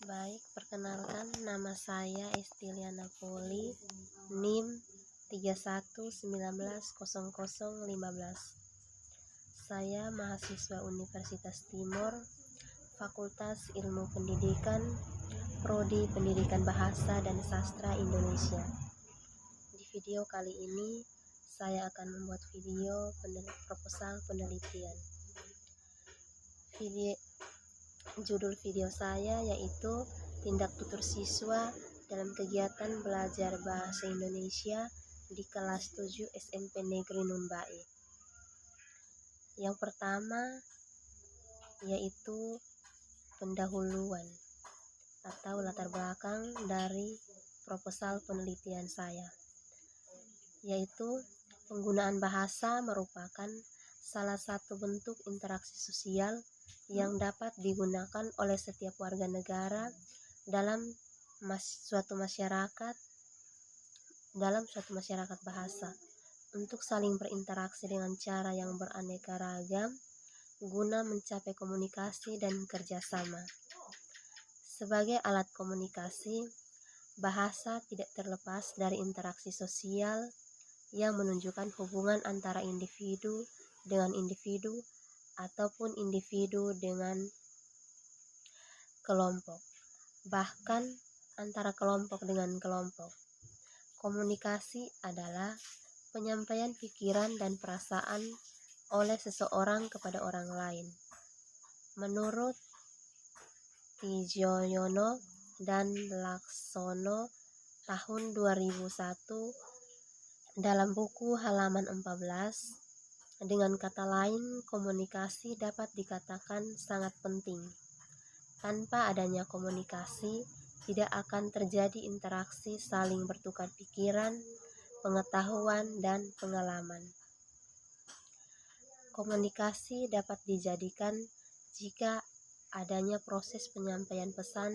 Baik, perkenalkan nama saya Estiliana Poli, NIM 31190015. Saya mahasiswa Universitas Timur, Fakultas Ilmu Pendidikan, Prodi Pendidikan Bahasa dan Sastra Indonesia. Di video kali ini, saya akan membuat video proposal penelitian. Judul video saya yaitu tindak tutur siswa dalam kegiatan belajar bahasa Indonesia di kelas 7 SMP Negeri Numbae. Yang pertama yaitu pendahuluan atau latar belakang dari proposal penelitian saya, yaitu penggunaan bahasa merupakan salah satu bentuk interaksi sosial yang dapat digunakan oleh setiap warga negara dalam suatu masyarakat bahasa untuk saling berinteraksi dengan cara yang beraneka ragam guna mencapai komunikasi dan kerjasama. Sebagai alat komunikasi, bahasa tidak terlepas dari interaksi sosial yang menunjukkan hubungan antara individu dengan individu ataupun individu dengan kelompok, bahkan antara kelompok dengan kelompok. Komunikasi adalah penyampaian pikiran dan perasaan oleh seseorang kepada orang lain. Menurut Tijoyono dan Laksono tahun 2001 dalam buku halaman 14, dengan kata lain, komunikasi dapat dikatakan sangat penting. Tanpa adanya komunikasi, tidak akan terjadi interaksi saling bertukar pikiran, pengetahuan, dan pengalaman. Komunikasi dapat dijadikan jika adanya proses penyampaian pesan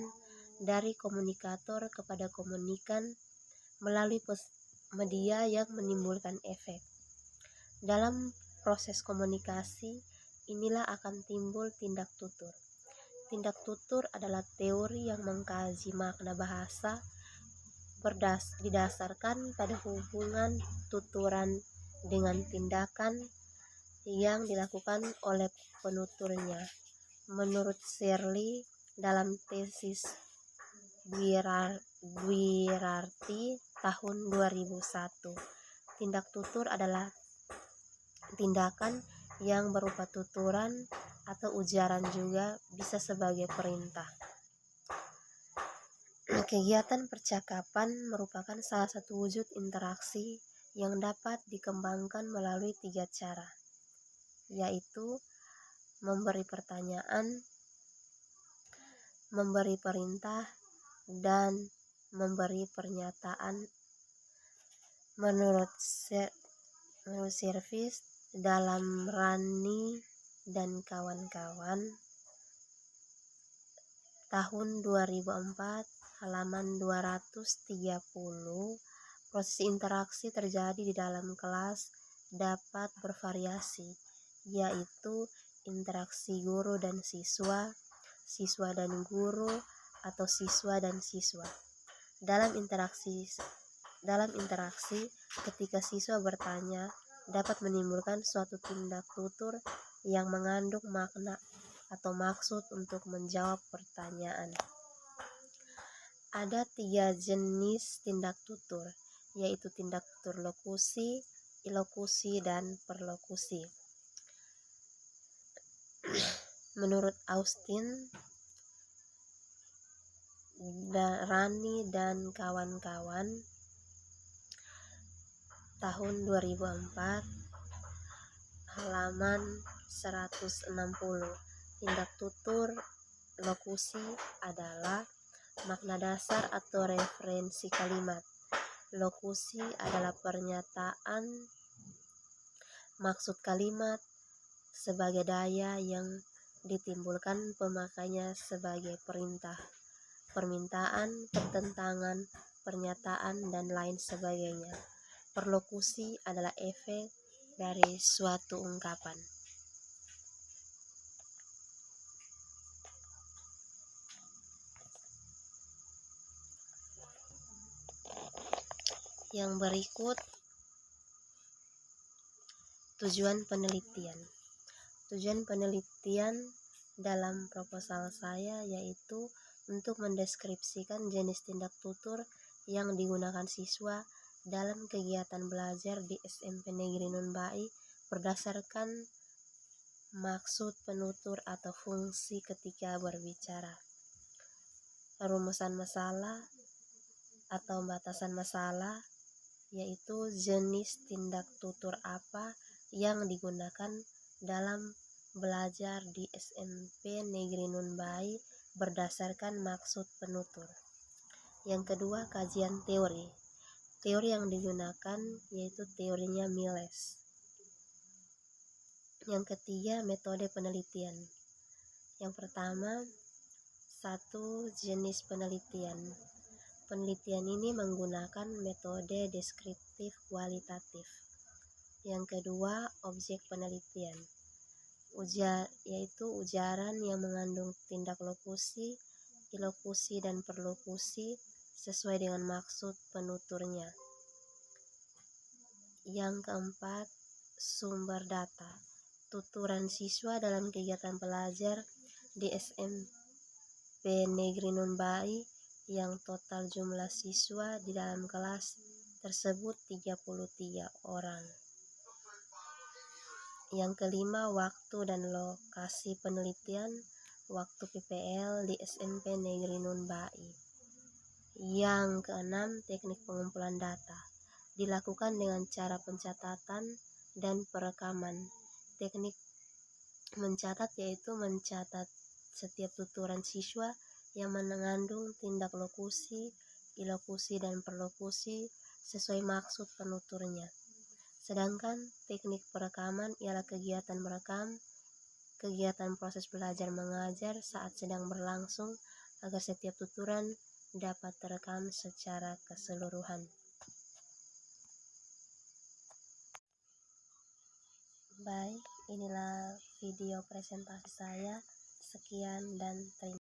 dari komunikator kepada komunikan melalui media yang menimbulkan efek. Dalam proses komunikasi, inilah akan timbul tindak tutur. Tindak tutur adalah teori yang mengkaji makna bahasa didasarkan pada hubungan tuturan dengan tindakan yang dilakukan oleh penuturnya. Menurut Shirley dalam tesis Dwirarti tahun 2001, tindak tutur adalah tindakan yang berupa tuturan atau ujaran, juga bisa sebagai perintah. Kegiatan percakapan merupakan salah satu wujud interaksi yang dapat dikembangkan melalui 3 cara, yaitu memberi pertanyaan, memberi perintah, dan memberi pernyataan. Menurut Service dalam Rani dan kawan-kawan tahun 2004 halaman 230, proses interaksi terjadi di dalam kelas dapat bervariasi, yaitu interaksi guru dan siswa, siswa dan guru, atau siswa dan siswa. Dalam interaksi, ketika siswa bertanya dapat menimbulkan suatu tindak tutur yang mengandung makna atau maksud untuk menjawab pertanyaan. Ada 3 jenis tindak tutur, yaitu tindak tutur lokusi, ilokusi, dan perlokusi. Menurut Austin, Rani dan kawan-kawan tahun 2004 halaman 160, tindak tutur lokusi adalah makna dasar atau referensi kalimat. Lokusi adalah pernyataan maksud kalimat sebagai daya yang ditimbulkan pemakainya sebagai perintah, permintaan, pertentangan, pernyataan, dan lain sebagainya. Perlokusi adalah efek dari suatu ungkapan. Yang berikut tujuan penelitian. Tujuan penelitian dalam proposal saya yaitu untuk mendeskripsikan jenis tindak tutur yang digunakan siswa dalam kegiatan belajar di SMP Negeri Nun Bai berdasarkan maksud penutur atau fungsi ketika berbicara. Rumusan masalah atau batasan masalah yaitu jenis tindak tutur apa yang digunakan dalam belajar di SMP Negeri Nun Bai berdasarkan maksud penutur. Yang kedua, kajian teori. Teori yang digunakan yaitu teorinya Miles. Yang ketiga, metode penelitian. Yang pertama, satu jenis penelitian. Penelitian ini menggunakan metode deskriptif kualitatif. Yang kedua, objek penelitian. Yaitu ujaran yang mengandung tindak lokusi, ilokusi, dan perlokusi sesuai dengan maksud penuturnya. Yang keempat, sumber data. Tuturan siswa dalam kegiatan belajar di SMP Negeri Nun Bai yang total jumlah siswa di dalam kelas tersebut 33 orang. Yang kelima, waktu dan lokasi penelitian. Waktu PPL di SMP Negeri Nun Bai. Yang keenam, teknik pengumpulan data. Dilakukan dengan cara pencatatan dan perekaman. Teknik mencatat yaitu mencatat setiap tuturan siswa yang mengandung tindak lokusi, ilokusi, dan perlokusi sesuai maksud penuturnya. Sedangkan teknik perekaman ialah kegiatan merekam kegiatan proses belajar mengajar saat sedang berlangsung agar setiap tuturan dapat terekam secara keseluruhan. Baik, inilah video presentasi saya. Sekian dan terima kasih.